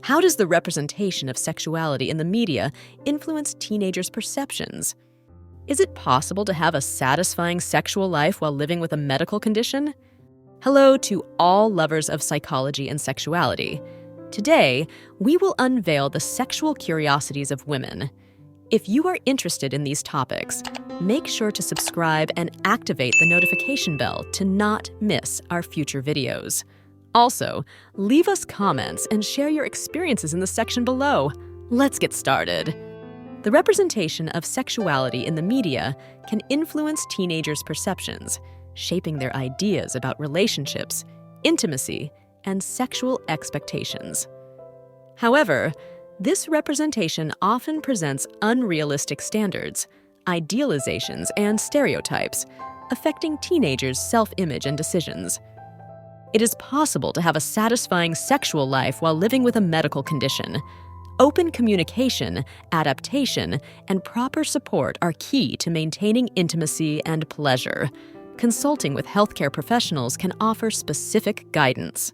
How does the representation of sexuality in the media influence teenagers' perceptions? Is it possible to have a satisfying sexual life while living with a medical condition? Hello to all lovers of psychology and sexuality. Today, we will unveil the sexual curiosities of women. If you are interested in these topics, make sure to subscribe and activate the notification bell to not miss our future videos. Also, leave us comments and share your experiences in the section below. Let's get started. The representation of sexuality in the media can influence teenagers' perceptions, shaping their ideas about relationships, intimacy, and sexual expectations. However, this representation often presents unrealistic standards, idealizations, and stereotypes, affecting teenagers' self-image and decisions. It is possible to have a satisfying sexual life while living with a medical condition. Open communication, adaptation, and proper support are key to maintaining intimacy and pleasure. Consulting with healthcare professionals can offer specific guidance.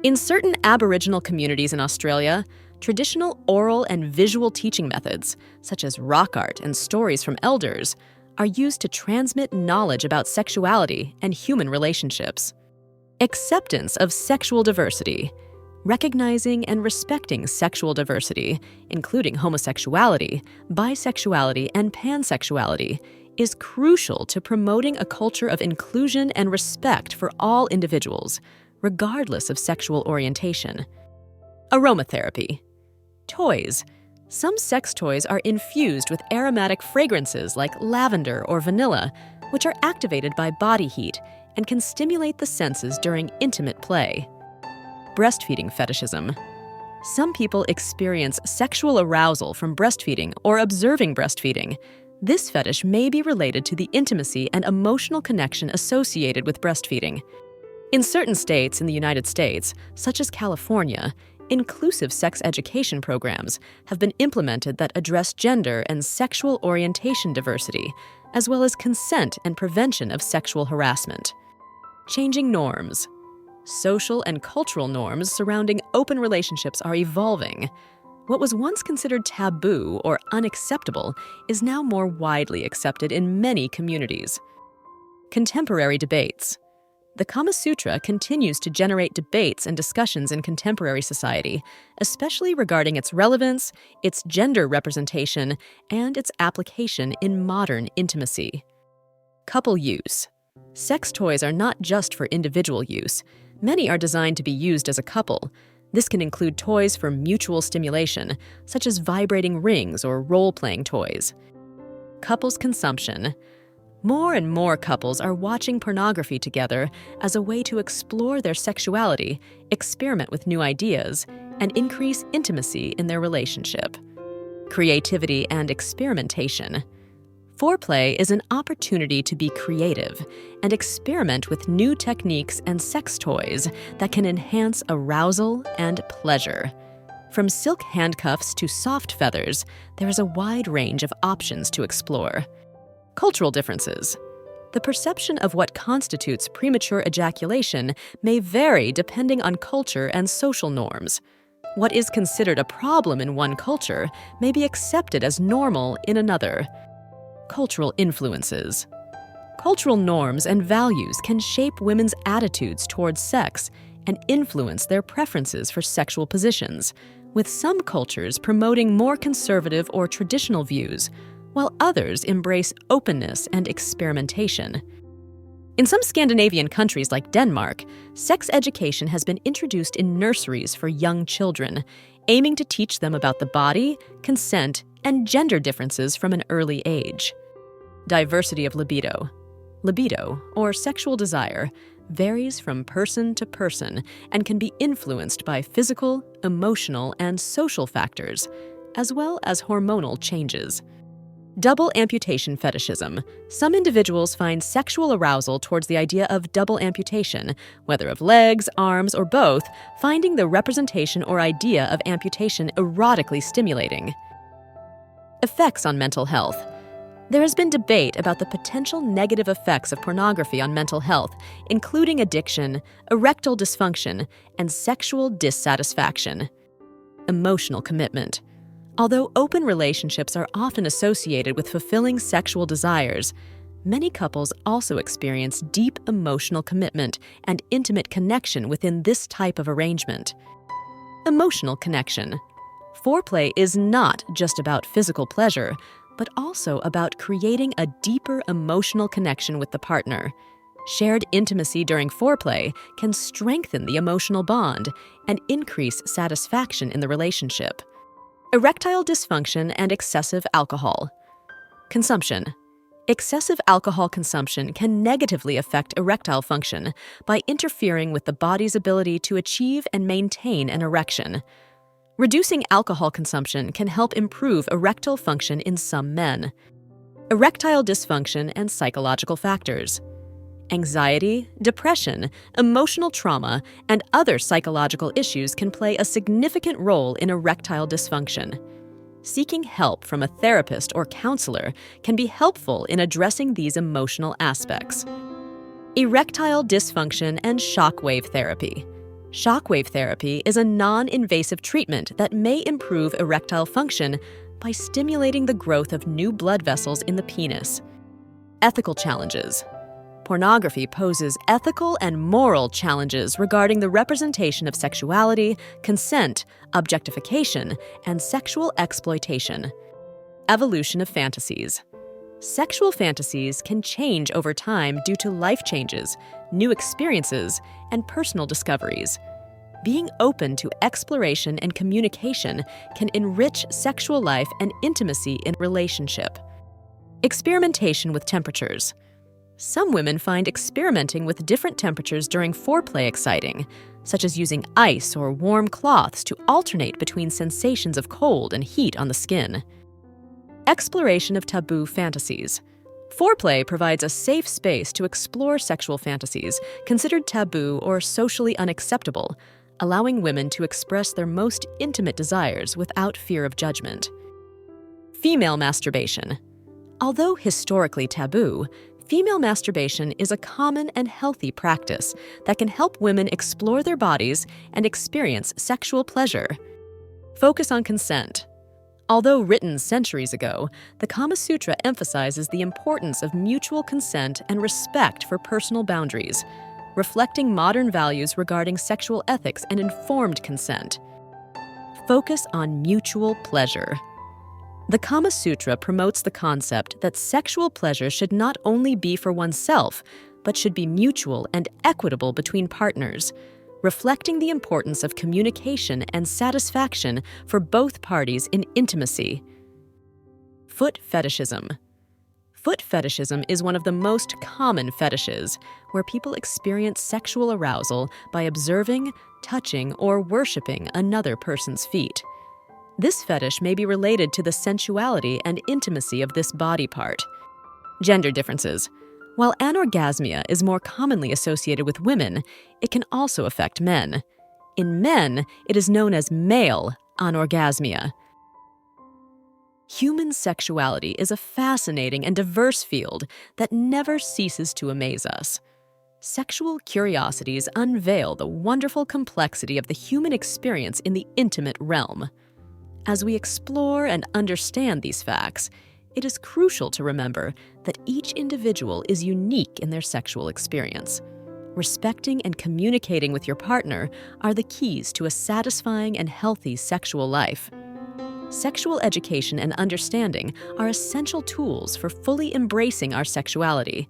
In certain Aboriginal communities in Australia, traditional oral and visual teaching methods, such as rock art and stories from elders, are used to transmit knowledge about sexuality and human relationships. Acceptance of sexual diversity. Recognizing and respecting sexual diversity, including homosexuality, bisexuality, and pansexuality, is crucial to promoting a culture of inclusion and respect for all individuals, regardless of sexual orientation. Aromatherapy. Toys. Some sex toys are infused with aromatic fragrances like lavender or vanilla, which are activated by body heat and can stimulate the senses during intimate play. Breastfeeding fetishism. Some people experience sexual arousal from breastfeeding or observing breastfeeding. This fetish may be related to the intimacy and emotional connection associated with breastfeeding. In certain states in the United States, such as California, inclusive sex education programs have been implemented that address gender and sexual orientation diversity, as well as consent and prevention of sexual harassment. Changing norms. Social and cultural norms surrounding open relationships are evolving. What was once considered taboo or unacceptable is now more widely accepted in many communities. Contemporary debates. The Kama Sutra continues to generate debates and discussions in contemporary society, especially regarding its relevance, its gender representation, and its application in modern intimacy. Couple use. Sex toys are not just for individual use. Many are designed to be used as a couple. This can include toys for mutual stimulation, such as vibrating rings or role-playing toys. Couples consumption. More and more couples are watching pornography together as a way to explore their sexuality, experiment with new ideas, and increase intimacy in their relationship. Creativity and experimentation. Foreplay is an opportunity to be creative and experiment with new techniques and sex toys that can enhance arousal and pleasure. From silk handcuffs to soft feathers, there is a wide range of options to explore. Cultural differences. The perception of what constitutes premature ejaculation may vary depending on culture and social norms. What is considered a problem in one culture may be accepted as normal in another. Cultural influences. Cultural norms and values can shape women's attitudes towards sex and influence their preferences for sexual positions, with some cultures promoting more conservative or traditional views, while others embrace openness and experimentation. In some Scandinavian countries like Denmark, sex education has been introduced in nurseries for young children, aiming to teach them about the body, consent, and gender differences from an early age. Diversity of libido. Libido, or sexual desire, varies from person to person and can be influenced by physical, emotional, and social factors, as well as hormonal changes. Double amputation fetishism. Some individuals find sexual arousal towards the idea of double amputation, whether of legs, arms, or both, finding the representation or idea of amputation erotically stimulating. Effects on mental health. There has been debate about the potential negative effects of pornography on mental health, including addiction, erectile dysfunction, and sexual dissatisfaction. emotional commitment. Although open relationships are often associated with fulfilling sexual desires, many couples also experience deep emotional commitment and intimate connection within this type of arrangement. Emotional connection. Foreplay is not just about physical pleasure, but also about creating a deeper emotional connection with the partner. Shared intimacy during foreplay can strengthen the emotional bond and increase satisfaction in the relationship. Erectile dysfunction and excessive alcohol consumption. Excessive alcohol consumption can negatively affect erectile function by interfering with the body's ability to achieve and maintain an erection. Reducing alcohol consumption can help improve erectile function in some men. Erectile dysfunction and psychological factors. Anxiety, depression, emotional trauma, and other psychological issues can play a significant role in erectile dysfunction. Seeking help from a therapist or counselor can be helpful in addressing these emotional aspects. Erectile dysfunction and shockwave therapy. Shockwave therapy is a non-invasive treatment that may improve erectile function by stimulating the growth of new blood vessels in the penis. Ethical challenges. Pornography poses ethical and moral challenges regarding the representation of sexuality, consent, objectification, and sexual exploitation. Evolution of fantasies. Sexual fantasies can change over time due to life changes, new experiences, and personal discoveries. Being open to exploration and communication can enrich sexual life and intimacy in a relationship. Experimentation with temperatures. Some women find experimenting with different temperatures during foreplay exciting, such as using ice or warm cloths to alternate between sensations of cold and heat on the skin. Exploration of taboo fantasies. Foreplay provides a safe space to explore sexual fantasies considered taboo or socially unacceptable, allowing women to express their most intimate desires without fear of judgment. Female masturbation. Although historically taboo, female masturbation is a common and healthy practice that can help women explore their bodies and experience sexual pleasure. Focus on consent. Although written centuries ago, the Kama Sutra emphasizes the importance of mutual consent and respect for personal boundaries, reflecting modern values regarding sexual ethics and informed consent. Focus on mutual pleasure. The Kama Sutra promotes the concept that sexual pleasure should not only be for oneself, but should be mutual and equitable between partners, reflecting the importance of communication and satisfaction for both parties in intimacy. Foot fetishism. Foot fetishism is one of the most common fetishes, where people experience sexual arousal by observing, touching, or worshiping another person's feet. This fetish may be related to the sensuality and intimacy of this body part. Gender differences. While anorgasmia is more commonly associated with women, it can also affect men. In men, it is known as male anorgasmia. Human sexuality is a fascinating and diverse field that never ceases to amaze us. Sexual curiosities unveil the wonderful complexity of the human experience in the intimate realm. As we explore and understand these facts, it is crucial to remember that each individual is unique in their sexual experience. Respecting and communicating with your partner are the keys to a satisfying and healthy sexual life. Sexual education and understanding are essential tools for fully embracing our sexuality.